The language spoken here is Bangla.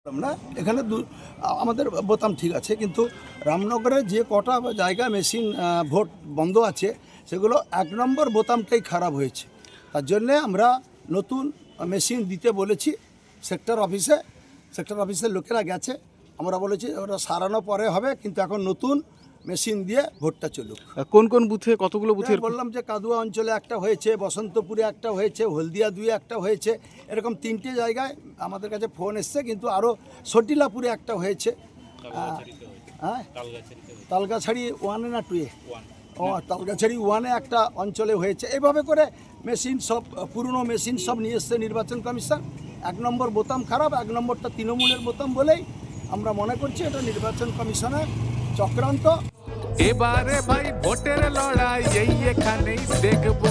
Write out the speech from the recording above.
না এখানে আমাদের বোতাম ঠিক আছে, কিন্তু রামনগরে যে কটা জায়গায় মেশিন ভোট বন্ধ আছে সেগুলো 1 নম্বর বোতামটাই খারাপ হয়েছে। তার জন্যে আমরা নতুন মেশিন দিতে বলেছি সেক্টর অফিসের লোকেরা গেছে, আমরা বলেছি ওটা সারানো পরে হবে, কিন্তু এখন নতুন মেশিন দিয়ে ভোটটা চলুক। কোন কোন বুথে, কতগুলো বুথে? বললাম যে কাদুয়া অঞ্চলে একটা হয়েছে, বসন্তপুরে একটা হয়েছে, হলদিয়া 2 একটা হয়েছে, এরকম 3টে জায়গায় আমাদের কাছে ফোন এসছে, কিন্তু আরও সটিলাপুরে একটা হয়েছে। হ্যাঁ, তালগাছাড়ি 1 না 2 ও তালগাছাড়ি 1 একটা অঞ্চলে হয়েছে। এইভাবে করে মেশিন সব পুরনো মেশিন সব নিয়ে এসছে নির্বাচন কমিশন। 1 নম্বর বোতাম খারাপ, 1 নম্বরটা তৃণমূলের বোতাম বলেই আমরা মনে করছি এটা নির্বাচন কমিশনের চক্রান্ত। এবারে ভাই ভোটের লড়াই এই এখানেই দেখবো।